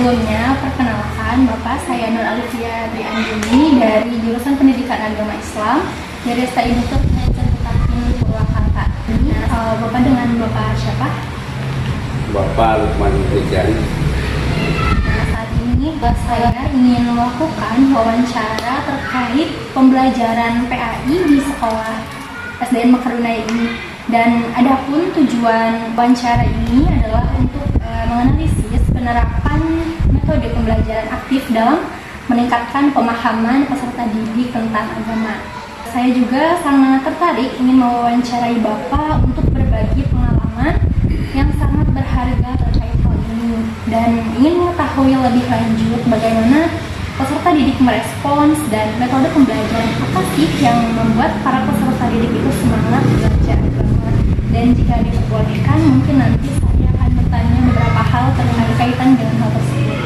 Sebelumnya, perkenalkan Bapak, saya Nur Alifia Triandini dari jurusan Pendidikan Agama Islam dari STI Nutur Pendidikan Purwakarta. Nah, Bapak dengan Bapak siapa? Bapak Lukman Rijal. Nah, saat ini saya ingin melakukan wawancara terkait pembelajaran PAI di sekolah SDN Makarunai ini. Dan adapun tujuan wawancara ini adalah untuk menganalisis penerapan metode pembelajaran aktif dalam meningkatkan pemahaman peserta didik tentang agama. Saya juga sangat tertarik ingin mewawancarai Bapak untuk berbagi pengalaman yang sangat berharga terkait hal ini dan ingin mengetahui lebih lanjut bagaimana peserta didik merespons dan metode pembelajaran apa sih yang membuat para peserta didik itu semangat belajar agama. Dan jika diperbolehkan, mungkin nanti saya akan bertanya beberapa hal terkaitan dengan hal tersebut.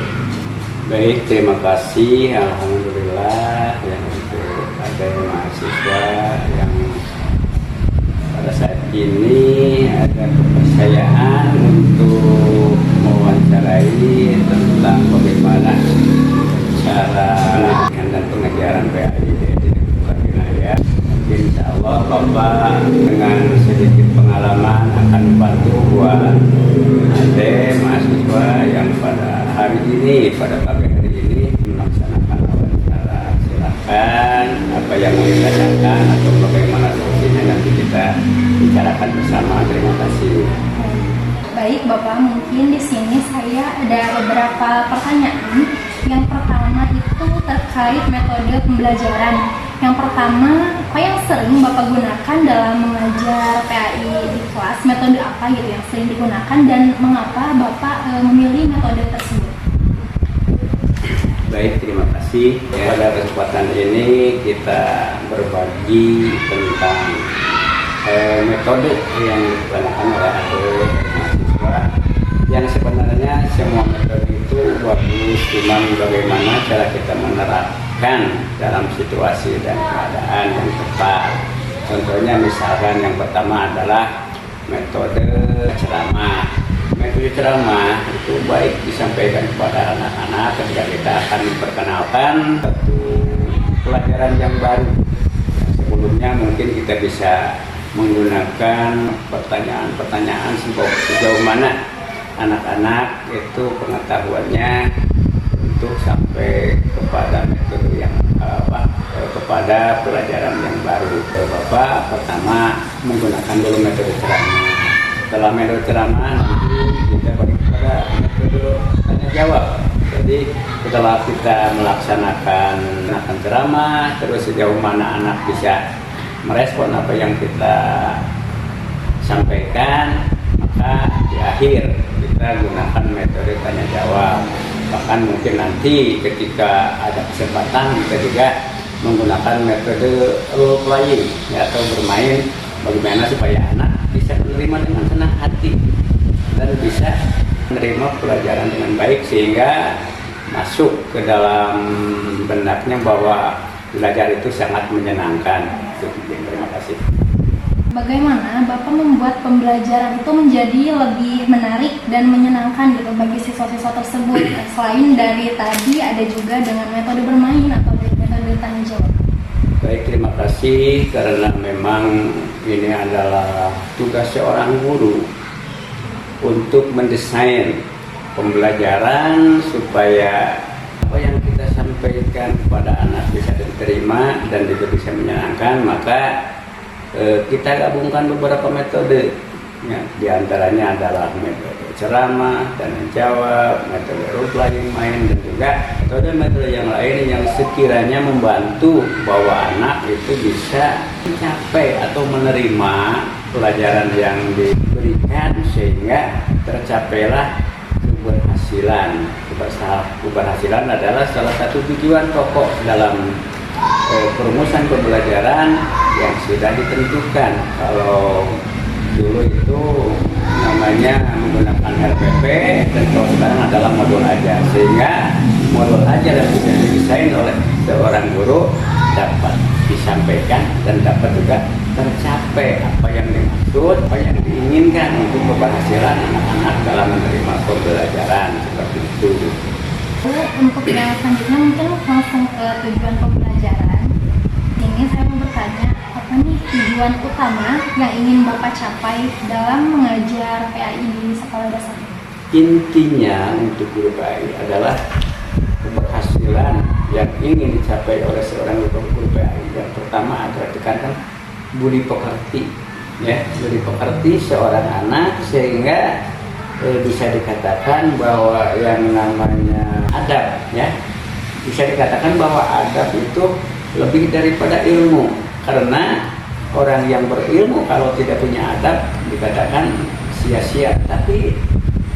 Baik, terima kasih. Alhamdulillah yang untuk ada mahasiswa yang pada saat ini ada kepercayaan untuk mewawancarai tentang bagaimana cara dan pengajaran PAI di wilayah. Mungkin insya Allah Bapak dengan sedikit pengalaman akan membantu buat adik mahasiswa yang pada hari ini, pada pagi hari ini melaksanakan wawancara. Silakan apa yang mau ditanyakan atau bagaimana solusinya nanti kita bicarakan bersama. Terima kasih. Baik Bapak, mungkin di sini saya ada beberapa pertanyaan. Yang pertama itu terkait metode pembelajaran. Yang pertama, apa yang sering Bapak gunakan dalam mengajar PAI di kelas? Metode apa gitu yang sering digunakan dan mengapa Bapak memilih metode tersebut? Baik, terima kasih. Pada kesempatan ini kita berbagi tentang metode yang digunakan oleh adik mahasiswa. Yang sebenarnya semua metode itu bagus, cuman bagaimana cara kita menerapkan dalam situasi dan keadaan yang tepat. Contohnya misalkan yang pertama adalah metode ceramah. Metode ceramah itu baik disampaikan kepada anak-anak ketika kita akan memperkenalkan satu pelajaran yang baru. Sebelumnya mungkin kita bisa menggunakan pertanyaan-pertanyaan sejauh mana anak-anak itu pengetahuannya untuk sampai kepada metode yang kepada pelajaran yang baru. Bapak pertama menggunakan dulu metode ceramah. Setelah metode ceramah nanti kita balik kepada metode tanya jawab. Jadi setelah kita melaksanakan ceramah, terus sejauh mana anak bisa merespon apa yang kita sampaikan, maka di akhir kita gunakan metode tanya jawab. Bahkan mungkin nanti ketika ada kesempatan kita juga menggunakan metode role playing atau bermain bagaimana supaya anak bisa menerima dengan senang hati dan bisa menerima pelajaran dengan baik sehingga masuk ke dalam benaknya bahwa belajar itu sangat menyenangkan. Terima kasih. Bagaimana Bapak membuat pembelajaran itu menjadi lebih menarik dan menyenangkan gitu bagi siswa-siswa tersebut? Selain dari tadi ada juga dengan metode bermain atau metode tanya jawab. Baik, terima kasih karena memang ini adalah tugas seorang guru untuk mendesain pembelajaran supaya apa yang kita sampaikan kepada anak bisa diterima dan juga bisa menyenangkan. Maka kita gabungkan beberapa metode ya, diantaranya adalah metode ceramah dan menjawab, metode role playing main, dan juga metode-metode yang lain yang sekiranya membantu bahwa anak itu bisa mencapai atau menerima pelajaran yang diberikan sehingga tercapailah keberhasilan. Keberhasilan adalah salah satu tujuan pokok dalam perumusan pembelajaran yang sudah ditentukan. Kalau dulu itu namanya menggunakan RPP dan kalau sekarang adalah modul ajar, sehingga modul ajar yang sudah didesain oleh seorang guru dapat disampaikan dan dapat juga tercapai apa yang dimaksud, apa yang diinginkan untuk keberhasilan anak-anak dalam menerima pembelajaran seperti itu. Untuk yang selanjutnya mungkin langsung ke tujuan pembelajaran. Ini saya mau bertanya, apa nih tujuan utama yang ingin Bapak capai dalam mengajar PAI di sekolah dasar? Intinya untuk guru PAI adalah keberhasilan yang ingin dicapai oleh seorang guru PAI. Yang pertama adalah tekankan budi pekerti, ya, budi pekerti seorang anak sehingga bisa dikatakan bahwa yang namanya adab, ya, bisa dikatakan bahwa adab itu lebih daripada ilmu, karena orang yang berilmu kalau tidak punya adab dikatakan sia-sia. Tapi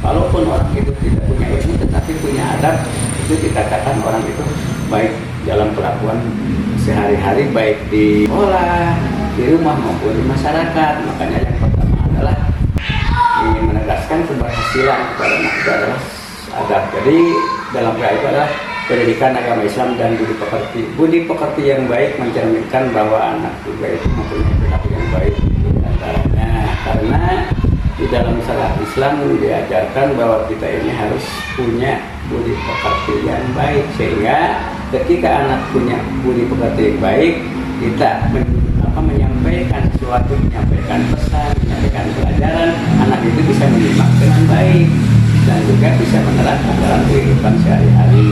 walaupun orang itu tidak punya ilmu tetapi punya adab, itu dikatakan orang itu baik dalam perlakuan sehari-hari, baik di sekolah, di rumah maupun di masyarakat. Makanya yang pertama adalah ingin menegaskan keberhasilan kepada anak itu adalah adab. Jadi dalam PAI itu adalah pendidikan agama Islam dan budi pekerti. Budi pekerti yang baik mencerminkan bahwa anak juga itu mempunyai perilaku yang baik antaranya. Karena di dalam syariat Islam diajarkan bahwa kita ini harus punya budi pekerti yang baik, sehingga ketika anak punya budi pekerti yang baik, kita menyampaikan sesuatu, menyampaikan pesan, menyampaikan pelajaran, anak itu bisa menyimak dengan baik dan juga bisa menerapkan dalam kehidupan sehari-hari.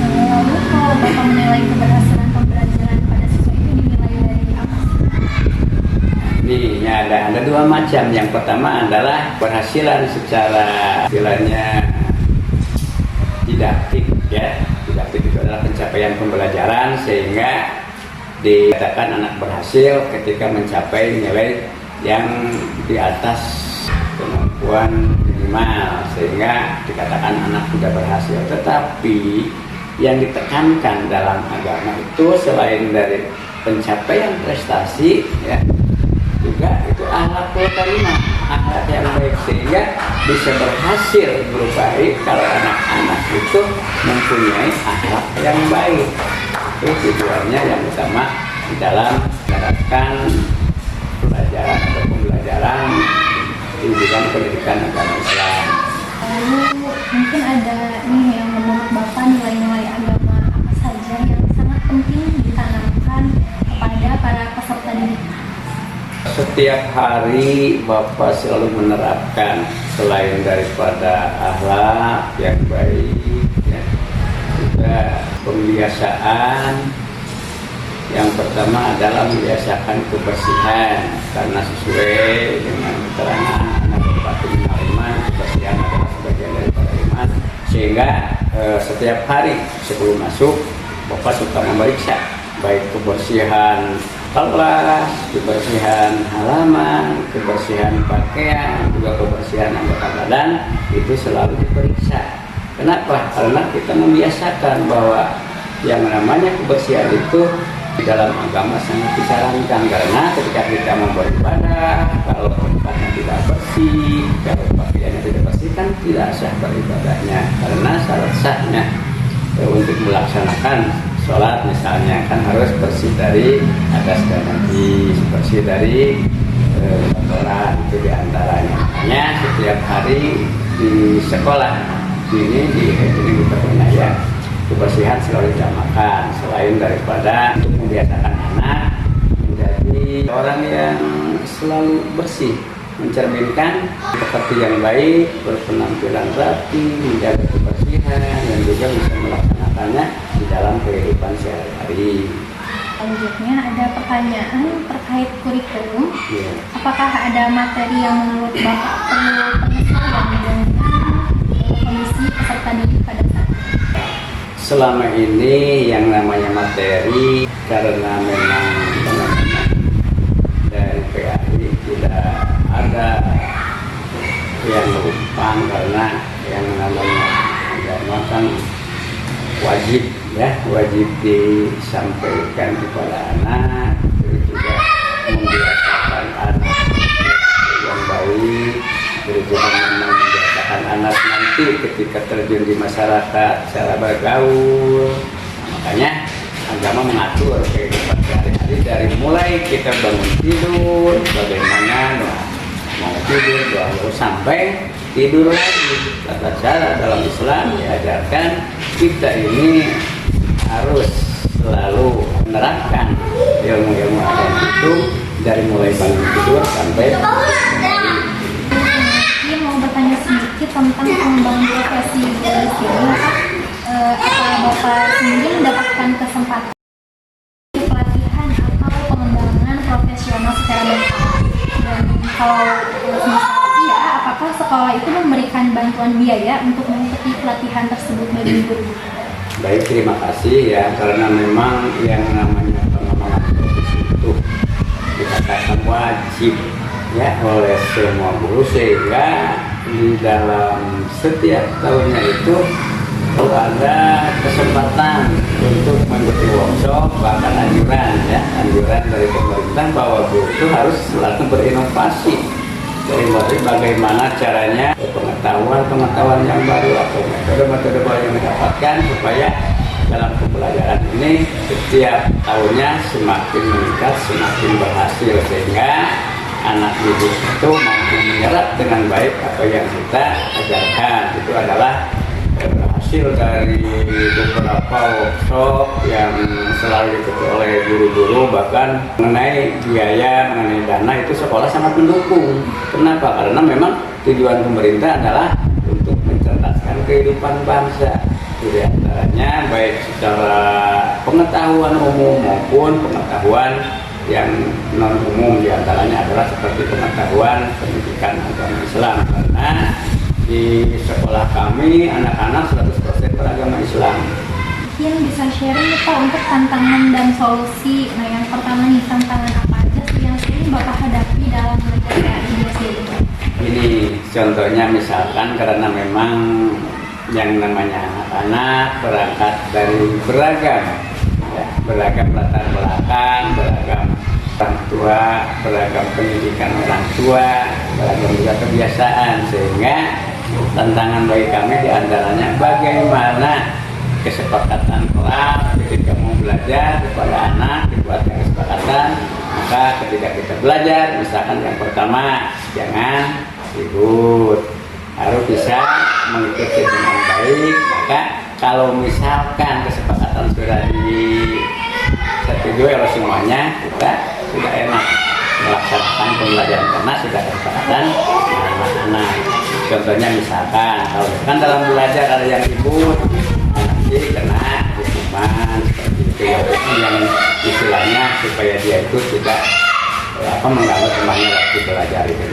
Lalu kalau Bapak menilai keberhasilan pembelajaran pada siswa itu dinilai dari apa sih? Ini ada dua macam. Yang pertama adalah keberhasilan secara istilahnya didaktik, ya. Didaktik itu adalah pencapaian pembelajaran sehingga dikatakan anak berhasil ketika mencapai nilai yang di atas kemampuan minimal, sehingga dikatakan anak sudah berhasil. Tetapi yang ditekankan dalam agama itu selain dari pencapaian prestasi, ya, juga itu akhlakul karimah, akhlak yang baik, sehingga bisa berhasil guru baik kalau anak-anak itu mempunyai akhlak yang baik. Itu tujuannya yang utama di dalam menerapkan pelajaran atau pembelajaran di bidang pendidikan agama Islam. Lalu mungkin ada nih yang menurut Bapak nilai-nilai agama apa saja yang sangat penting ditanamkan kepada para peserta didik? Setiap hari Bapak selalu menerapkan selain daripada akhlak yang baik, ya, juga pembiasaan. Yang pertama adalah membiasakan kebersihan, karena sesuai dengan keterangan anak Bapak iman, kebersihan adalah sebagian daripada iman. Sehingga setiap hari sebelum masuk Bapak suka memeriksa baik kebersihan kelas, kebersihan halaman, kebersihan pakaian, juga kebersihan anggota badan, itu selalu diperiksa. Kenapa? Karena kita membiasakan bahwa yang namanya kebersihan itu di dalam agama sangat disarankan, karena ketika kita mau beribadah, kalau tempatnya tidak bersih, kalau pakaiannya tidak bersih, kan tidak sah beribadahnya. Karena syarat sahnya untuk melaksanakan sholat misalnya kan harus bersih dari atas dan najis, bersih dari kotoran, itu diantaranya. Makanya setiap hari di sekolah ini kita punya, ya, kebersihan selalu diutamakan, selain daripada untuk membiasakan anak menjadi orang yang selalu bersih, mencerminkan pekerti yang baik, berpenampilan rapi, menjaga kebersihan, dan juga bisa melaksanakannya di dalam kehidupan sehari-hari. Selanjutnya ada pertanyaan terkait kurikulum. Ya. Apakah ada materi yang menurut Bapak perlu penyesuaian dengan kondisi peserta didik pada saat ini? Selama ini yang namanya materi, karena memang teman-teman dari PAI tidak ada yang lumpang, karena yang namanya agama kan wajib, ya, wajib disampaikan kepada anak, terus juga membiasakan anak yang baik, terus juga membiasakan anak nanti ketika terjun di masyarakat cara bergaul. Nah, makanya agama mengatur kehidupan sehari-hari dari mulai kita bangun tidur, bagaimana tidur sampai tidur lagi. Tata cara dalam Islam diajarkan kita ini harus selalu menerapkan ilmu-ilmu agama itu dari mulai bangun tidur sampai Ini mau bertanya sedikit tentang pengembangan profesi guru di sini. Apa Bapak sendiri mendapatkan kesempatan pelatihan atau pengembangan profesional secara mental? Dan kalau misalnya iya, apakah sekolah itu memberikan bantuan biaya untuk mengikuti pelatihan tersebut bagi guru? Baik, terima kasih ya, karena memang yang namanya pengembangan profesi itu dikatakan wajib ya oleh semua guru, sehingga di dalam setiap tahunnya itu ada kesempatan untuk mengikuti workshop, bahkan anjuran dari pemerintah bahwa guru itu harus selalu berinovasi dari bagaimana caranya pengetahuan yang baru atau metode-metode baru yang didapatkan supaya dalam pembelajaran ini setiap tahunnya semakin meningkat, semakin berhasil, sehingga anak didik itu mampu menyerap dengan baik apa yang kita ajarkan. Itu adalah hasil dari beberapa workshop yang selalu diikuti oleh guru-guru. Bahkan mengenai biaya, mengenai dana, itu sekolah sangat mendukung. Kenapa? Karena memang tujuan pemerintah adalah untuk mencerdaskan kehidupan bangsa. Di antaranya baik secara pengetahuan umum maupun pengetahuan yang non umum, di antaranya adalah seperti pengetahuan pendidikan agama Islam. Karena di sekolah kami anak-anak 100% beragama Islam. Mungkin bisa sharing nih Pak untuk tantangan dan solusi. Nah, yang pertama nih, tantangan apa aja sih yang sering Bapak hadapi dalam belajar PAI sendiri? Ini contohnya misalkan karena memang yang namanya anak-anak berangkat dari beragam latar belakang, beragam orang tua, beragam pendidikan orang tua, beragam juga kebiasaan, sehingga tantangan bagi kami diantaranya bagaimana kesepakatan kelas ketika mau belajar kepada anak, dibuatkan kesepakatan. Maka ketika kita belajar, misalkan yang pertama jangan ribut, harus bisa mengikuti dengan baik. Maka kalau misalkan kesepakatan sudah disetujui oleh semuanya, kita sudah enak melaksanakan pembelajaran karena sudah kesepakatan dengan anak-anak. Contohnya misalkan kalau dalam belajar ada yang ribut, nanti kena hukuman seperti itu ya, yang istilahnya supaya dia itu tidak mengganggu temannya waktu belajar itu.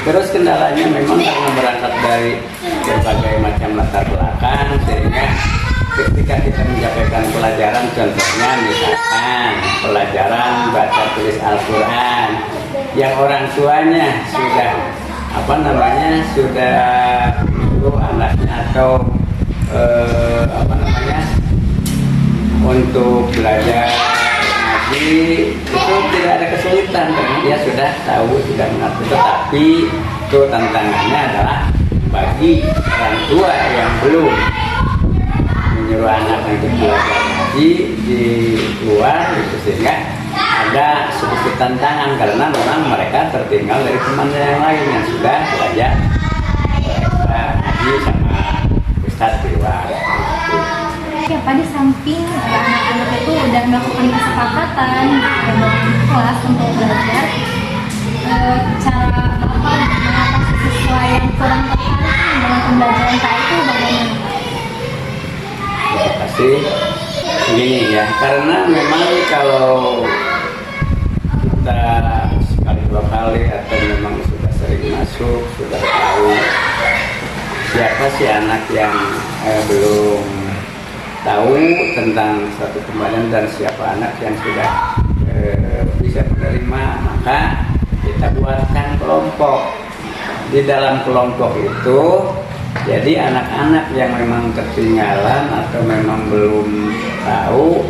Terus kendalanya memang karena berangkat dari berbagai macam latar belakang, sehingga ketika kita menyampaikan pelajaran, contohnya misalkan pelajaran baca tulis Al-Quran yang orang tuanya sudah sudah menyuruh anaknya atau untuk belajar ngaji, itu tidak ada kesulitan karena dia sudah tahu, sudah mengerti. Tetapi itu tantangannya adalah bagi orang tua yang belum menyuruh anak untuk belajar ngaji di luar, itu sehingga ada sedikit tantangan karena memang mereka tertinggal dari teman yang lain yang sudah belajar ngaji sama ustadz di luar. Ya Pak, di samping anak-anak itu udah melakukan kesepakatan dan kelas untuk belajar, cara Bapak mengatasi siswa yang kurang tertarik dengan pembelajaran PAI itu bagaimana? Terima kasih. Begini ya, karena memang kalau kita sekali dua kali atau memang sudah sering masuk, sudah tahu siapa sih anak yang belum tahu tentang satu pembelajaran dan siapa anak yang sudah bisa menerima, maka kita buatkan kelompok. Di dalam kelompok itu jadi anak-anak yang memang ketinggalan atau memang belum tahu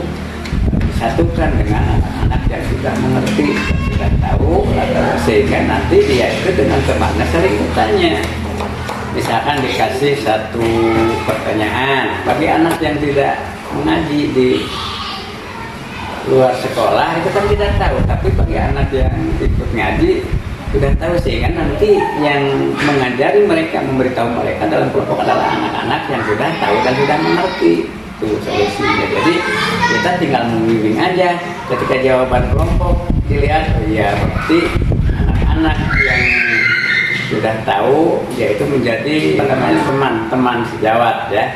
disatukan dengan anak-anak yang sudah mengerti, yang sudah tahu, sehingga nanti dia itu dengan temannya sering bertanya. Misalkan dikasih satu pertanyaan bagi anak yang tidak mengaji di luar sekolah, itu kan tidak tahu, tapi bagi anak yang ikut ngaji sudah tahu, sehingga nanti yang mengajari mereka, memberitahu mereka dalam kelompok adalah anak-anak yang sudah tahu dan sudah mengerti itu solusinya. Jadi kita tinggal membimbing aja. Ketika jawaban kelompok dilihat, oh iya berarti anak-anak yang sudah tahu, yaitu menjadi teman sejawat ya.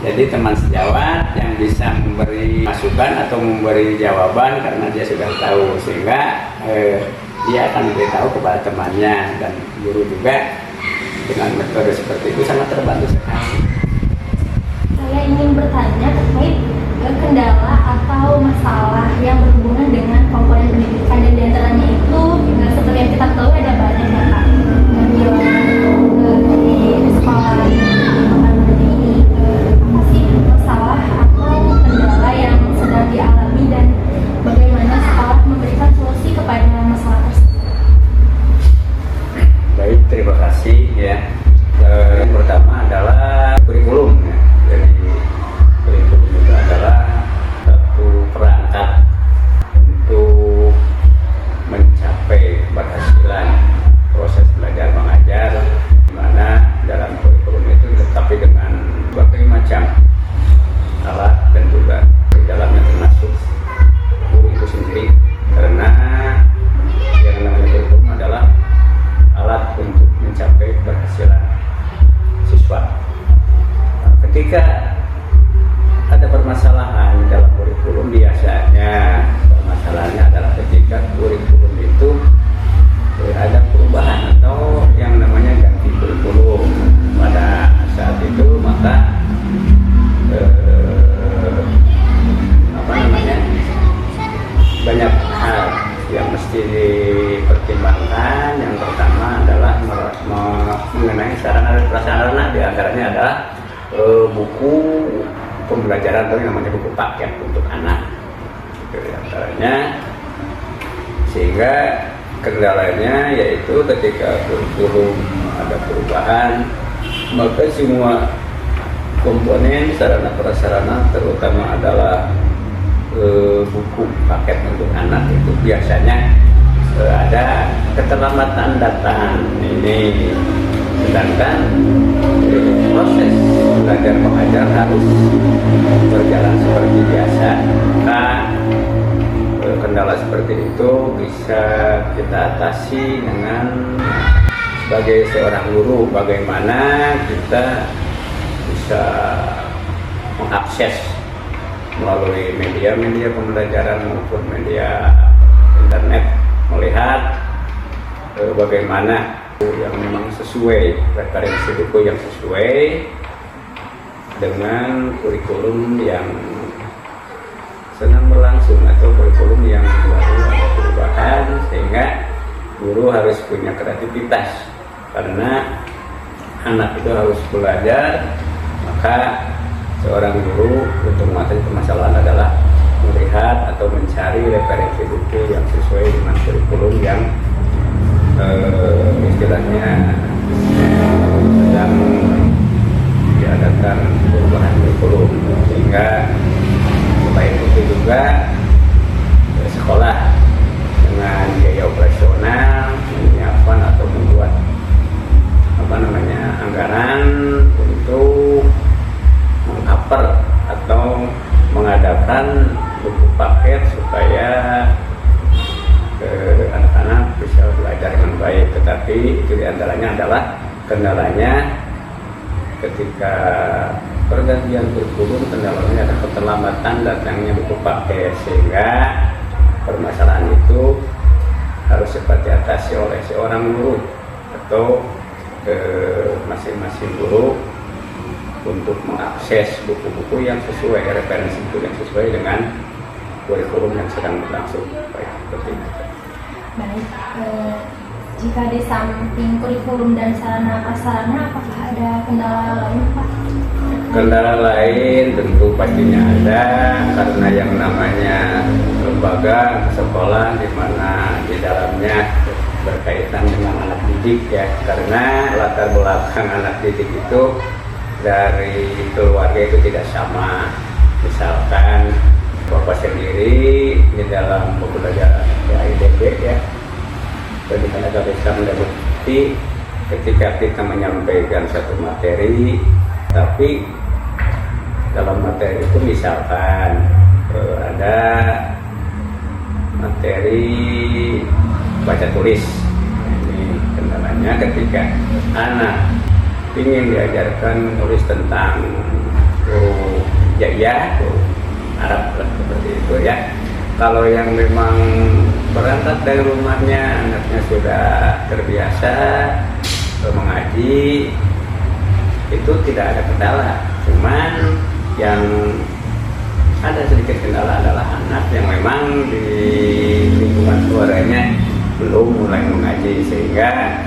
Jadi teman sejawat yang bisa memberi masukan atau memberi jawaban karena dia sudah tahu, sehingga dia akan memberitahu kepada temannya, dan guru juga dengan metode seperti itu sangat terbantu sekali. Saya ingin bertanya terkait kendala atau masalah yang berhubungan dengan komponen pendidikan, dan diantaranya itu seperti yang kita tahu ada banyak ya Kak, dari sekolah ini. Apa sih masalah atau kendala yang sedang dialami dan bagaimana sekolah memberikan solusi kepada masalah tersebut? Baik, terima kasih ya. Yang pertama adalah kurikulum ya. Jadi kurikulum itu adalah satu perangkat untuk mencapai keberhasilan proses belajar mengajar, di mana dalam kurikulum itu dilengkapi dengan berbagai macam alat, dan juga di dalamnya termasuk guru itu sendiri, karena yang namanya kurikulum adalah alat untuk mencapai keberhasilan siswa. Nah, ketika ada permasalahan dalam kurikulum, biasanya permasalahannya adalah ketika kurikulum itu ada perubahan atau yang namanya ganti kurikulum. Pada saat itu maka banyak hal yang mesti dipertimbangkan. Yang pertama adalah mengenai sarana dan prasarana, di antaranya adalah buku pembelajaran atau yang namanya buku paket untuk anak, itu di antaranya. Sehingga kendalanya yaitu ketika kurikulum ada perubahan, maka semua komponen sarana prasarana, terutama adalah buku paket untuk anak, itu biasanya ada keterlambatan datang ini. Sedangkan proses belajar mengajar harus berjalan seperti biasa. Maka kendala seperti itu bisa kita atasi dengan sebagai seorang guru, bagaimana kita bisa mengakses melalui media pembelajaran maupun media internet, melihat bagaimana yang memang sesuai, referensi buku yang sesuai dengan kurikulum yang sedang berlangsung atau kurikulum yang baru ada perubahan, sehingga guru harus punya kreativitas, karena anak itu harus belajar. Maka seorang guru untuk mengatasi permasalahan adalah melihat atau mencari referensi buku yang sesuai dengan kurikulum yang istilahnya sedang diadakan perubahan kurikulum, sehingga selain itu juga sekolah dengan biaya operasional menyiapkan atau membuat anggaran untuk mengcover atau mengadakan buku paket supaya anak-anak bisa belajar dengan baik. Tetapi itu diantaranya adalah kendalanya ketika pergantian kurikulum, kendalanya ada keterlambatan datangnya buku paket, sehingga permasalahan itu harus cepat diatasi oleh seorang guru atau masing-masing guru untuk mengakses buku-buku yang sesuai, referensi buku yang sesuai dengan kurikulum yang sedang berlangsung. Baik, seperti itu. Baik, jika di samping kurikulum dan sarana prasarana, apakah ada kendala lain Pak? Kendala lain tentu pastinya ada, karena yang namanya lembaga sekolah di mana di dalamnya berkaitan dengan anak didik ya, karena latar belakang anak didik itu dari keluarga itu tidak sama. Misalkan bapak sendiri di dalam pembelajaran IDB ya, pendidikan agama Islam dan bukti ketika kita menyampaikan satu materi, tapi dalam materi itu misalkan ada materi baca tulis. Ini kendalanya ketika anak ingin diajarkan tulis tentang hijaiyah, Arab seperti itu ya. Kalau yang memang berangkat dari rumahnya anaknya sudah terbiasa mengaji, itu tidak ada kendala. Cuman yang ada sedikit kendala adalah anak yang memang di lingkungan keluarganya belum mulai mengaji, sehingga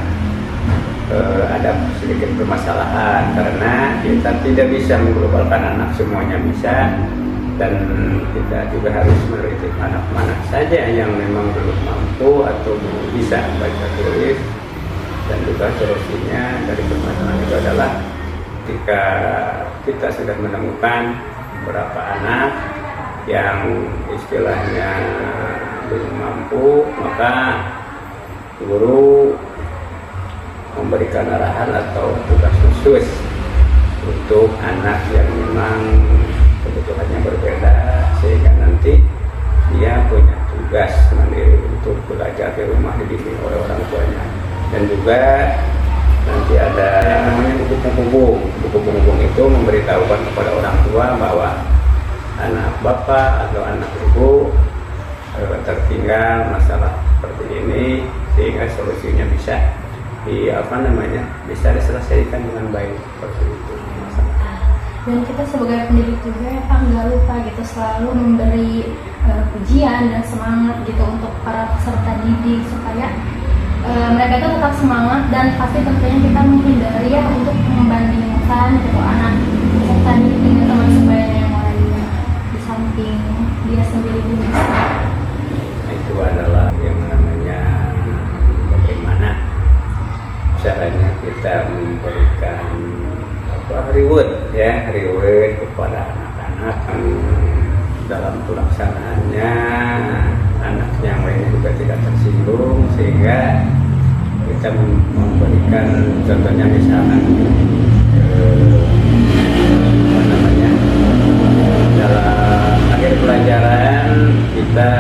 ada sedikit permasalahan karena kita tidak bisa mengglobalkan anak semuanya bisa, dan kita juga harus meneliti anak-anak saja yang memang belum mampu atau belum bisa baca tulis. Dan juga solusinya dari permasalahan itu adalah ketika kita sudah menemukan beberapa anak yang istilahnya belum mampu, maka guru memberikan arahan atau tugas khusus untuk anak yang memang kebutuhannya berbeda, sehingga nanti dia punya tugas mandiri untuk belajar di rumah dibimbing oleh orang tuanya. Dan juga nanti ada yang namanya buku penghubung. Buku penghubung itu memberitahukan kepada orang tua bahwa anak bapak atau anak ibu tertinggal masalah seperti ini, sehingga solusinya bisa bisa diselesaikan dengan baik seperti itu. Dan kita sebagai pendidik juga ya Pak, nggak lupa gitu selalu memberi pujian dan semangat gitu untuk para peserta didik supaya mereka itu tetap semangat, dan pasti tentunya kita menghindari ya untuk membandingkan gitu anak peserta didik dengan teman sebayanya yang lainnya, di samping dia sendiri bisa. Itu adalah yang namanya bagaimana caranya kita memberikan reward kepada anak-anak dalam pelaksanaannya, anak yang lainnya juga tidak tersinggung, sehingga kita memberikan contohnya misalkan dalam akhir pelajaran kita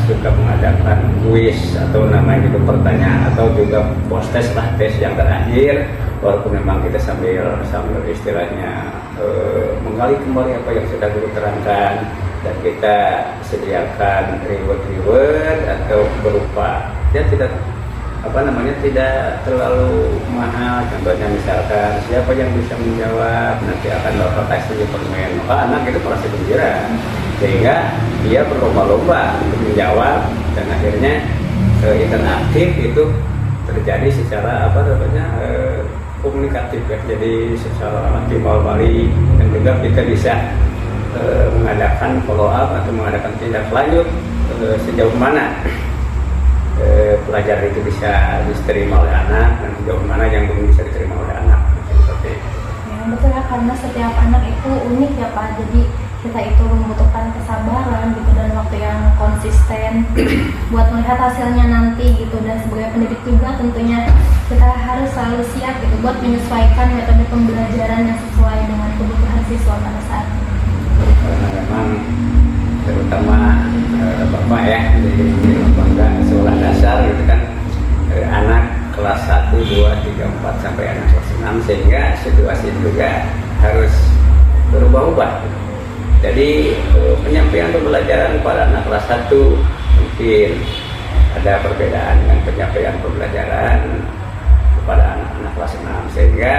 suka mengadakan kuis atau namanya itu pertanyaan atau juga post test yang terakhir, walaupun memang kita sambil istilahnya menggali kembali apa yang sudah guru terangkan, dan kita sediakan reward atau berupa tidak terlalu mahal. Contohnya misalkan siapa yang bisa menjawab nanti akan Bapak kasih permen, maka anak itu merasa gembira sehingga dia berlomba-lomba untuk menjawab, dan akhirnya interaktif itu terjadi secara komunikatif ya, jadi secara timbal balik, dan juga kita bisa mengadakan follow up atau mengadakan tindak lanjut sejauh mana pelajaran itu bisa diterima oleh anak dan sejauh mana yang belum bisa diterima oleh anak. Seperti ya, betul ya, karena setiap anak itu unik ya Pak, jadi kita itu membutuhkan kesabaran gitu dan waktu yang konsisten buat melihat hasilnya nanti gitu. Dan sebagai pendidik juga tentunya kita harus selalu siap gitu buat menyesuaikan metode pembelajaran yang sesuai dengan kebutuhan siswa pada saat ini. Karena memang terutama Bapak ya di lembaga sekolah dasar gitu kan, anak kelas 1, 2, 3, 4 sampai anak kelas 6, sehingga situasi juga harus berubah-ubah. Jadi penyampaian pembelajaran pada anak kelas 1 mungkin ada perbedaan dengan penyampaian pembelajaran kepada anak-anak kelas 6, sehingga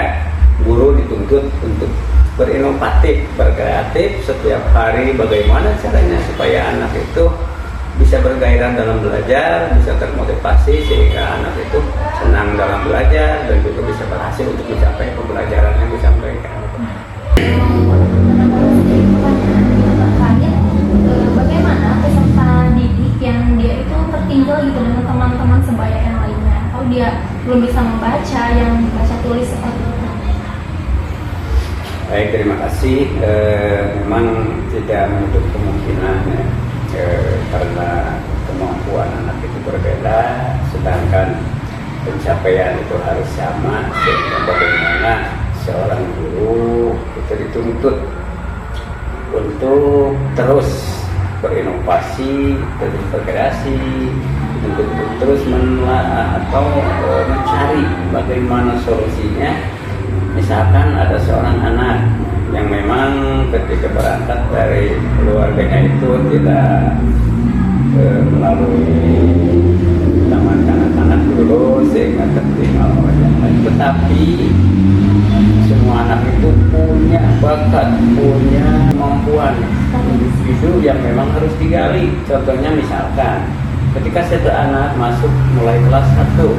guru dituntut untuk berinovatif, berkreatif setiap hari, bagaimana caranya supaya anak itu bisa bergairah dalam belajar, bisa termotivasi sehingga anak itu senang dalam belajar dan juga bisa berhasil untuk mencapai pembelajaran yang disampaikan. Bagaimana peserta didik yang dia itu tertinggal gitu dengan teman-teman sebaya yang lainnya, atau dia belum bisa membaca, yang baca tulis seperti itu? Baik, terima kasih. Memang tidak menutup kemungkinan karena kemampuan anak itu berbeda, sedangkan pencapaian itu harus sama, sehingga bagaimana seorang guru itu dituntut untuk terus berinovasi, terus berkreasi, untuk terus mencari bagaimana solusinya. Misalkan ada seorang anak yang memang ketika berangkat dari keluarganya itu tidak melalui taman kanak-kanak dulu sehingga tertinggal oleh yang lain, tetapi semua anak itu punya bakat, punya kemampuan individu yang memang harus digali. Contohnya misalkan ketika satu anak masuk mulai kelas 1,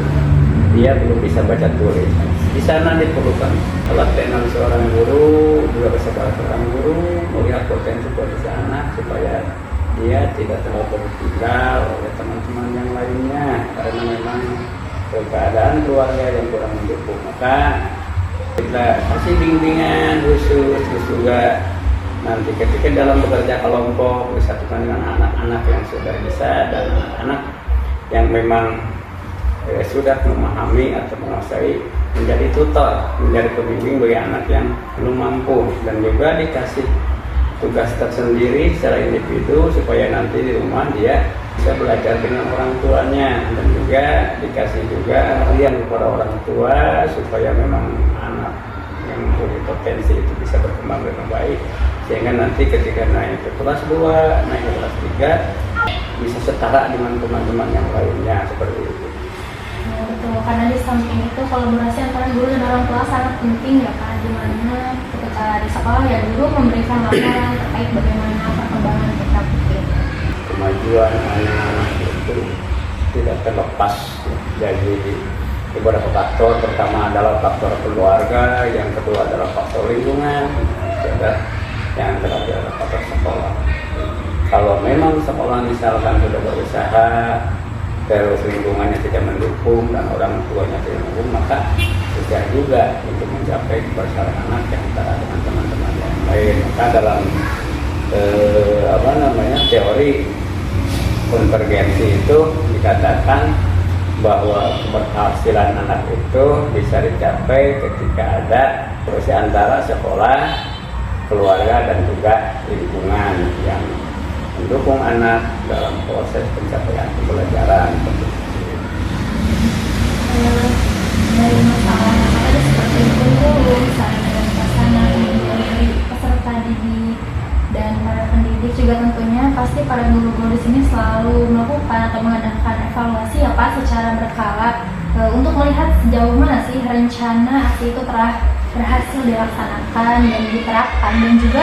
dia belum bisa baca tulis. Di sana diperlukan pelatihan seorang guru, juga bersama seorang guru melihat potensi anak supaya dia tidak terlalu tertinggal oleh teman-teman yang lainnya karena memang keadaan keluarga yang kurang mendukung. Maka kita kasih bimbingan khusus, terus juga nanti ketika dalam bekerja kelompok disatukan dengan anak-anak yang sudah bisa dan anak-anak yang memang sudah memahami atau menguasai, menjadi tutor, menjadi pembimbing bagi anak yang belum mampu, dan juga dikasih tugas tersendiri secara individu supaya nanti di rumah dia bisa belajar dengan orang tuanya, dan juga dikasih juga yang kepada orang tua supaya memang anak yang mempunyai potensi itu bisa berkembang dengan baik, sehingga nanti ketika naik ke kelas 2, naik ke kelas 3 bisa setara dengan teman-teman yang lainnya seperti itu. Ya, betul, karena di samping itu kolaborasi antara guru dan orang tua sangat penting ya Kak, dimana ketika di sekolah ya guru memberikan laporan terkait bagaimana perkembangan kita pikir. Kemajuan anak itu tidak terlepas dari beberapa faktor. Pertama adalah faktor keluarga, yang kedua adalah faktor lingkungan, yang terakhir adalah faktor sekolah. Kalau memang sekolah misalkan sudah berusaha terus lingkungannya tidak mendukung dan orang tuanya tidak mendukung, maka susah juga untuk mencapai keberhasilan anak yang antara dengan teman-teman yang lain. Maka dalam teori konvergensi itu dikatakan bahwa keberhasilan anak itu bisa dicapai ketika ada koneksi antara sekolah, keluarga, dan juga lingkungan yang mendukung anak dalam proses pencapaian pembelajaran. Dari masalah yang ada seperti guru, misalnya dari pasangan, dari peserta didik, dan para pendidik juga tentunya pasti para guru-guru di sini selalu melakukan atau mengadakan evaluasi ya Pak secara berkala untuk melihat sejauh mana sih rencana aksi itu telah berhasil dilaksanakan dan diterapkan, dan juga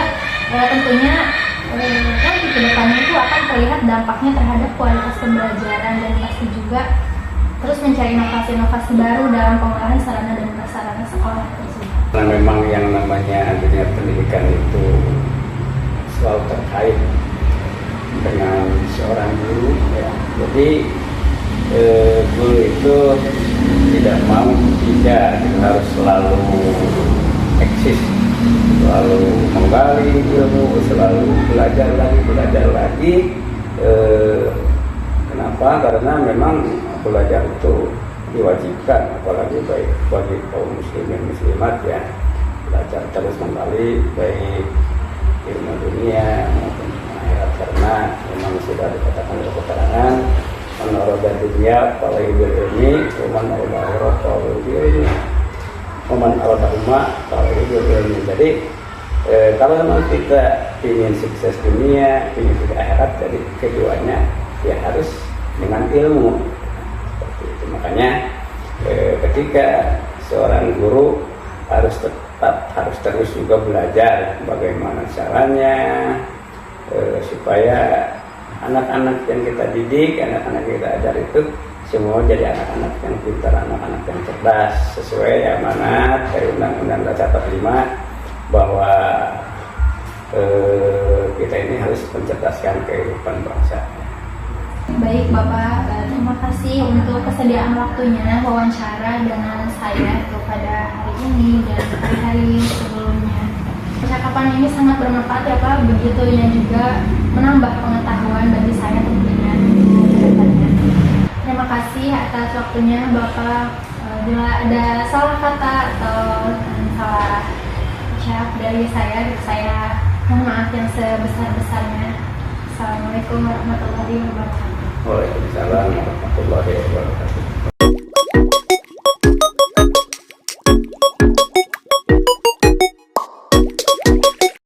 tentunya nanti ke depannya itu akan terlihat dampaknya terhadap kualitas pembelajaran, dan pasti juga terus mencari inovasi-inovasi baru dalam pengolahan sarana dan prasarana sekolah tersebut. Karena memang yang namanya dunia pendidikan itu selalu terkait dengan seorang guru ya. Jadi guru itu tidak mau tidak harus selalu eksis, selalu menggali ilmu, selalu belajar lagi. Kenapa? Karena memang belajar itu diwajibkan, apalagi baik bagi kaum muslimin muslimat ya, belajar terus menggali baik ilmu dunia maupun akhirat, karena memang sudah dikatakan dalam keterangan menurut dunia apalagi ilmi, cuman menurut akhirat apalagi ilmi, momen al-bahuma apalagi ilmi. Jadi kalau memang kita ingin sukses dunia, ingin sukses akhirat, jadi keduanya ya harus dengan ilmu. Seperti itu. Makanya ketika seorang guru harus terus juga belajar bagaimana caranya supaya anak-anak yang kita didik, anak-anak yang kita ajar itu semua jadi anak-anak yang pintar, anak-anak yang cerdas, sesuai amanat dari Undang-Undang Dasar 45 bahwa kita ini harus mencerdaskan kehidupan bangsa. Baik Bapak, terima kasih untuk kesediaan waktunya wawancara dengan saya pada hari ini dan hari-hari sebelumnya. Percakapan ini sangat bermanfaat ya Pak, begitunya juga menambah pengetahuan bagi saya tentunya untuk kedepannya. Terima kasih kasih atas waktunya Bapak. Bila ada salah kata atau salah ucap dari saya mohon maaf yang sebesar-besarnya. Assalamualaikum warahmatullahi wabarakatuh. Waalaikumsalam warahmatullahi wabarakatuh.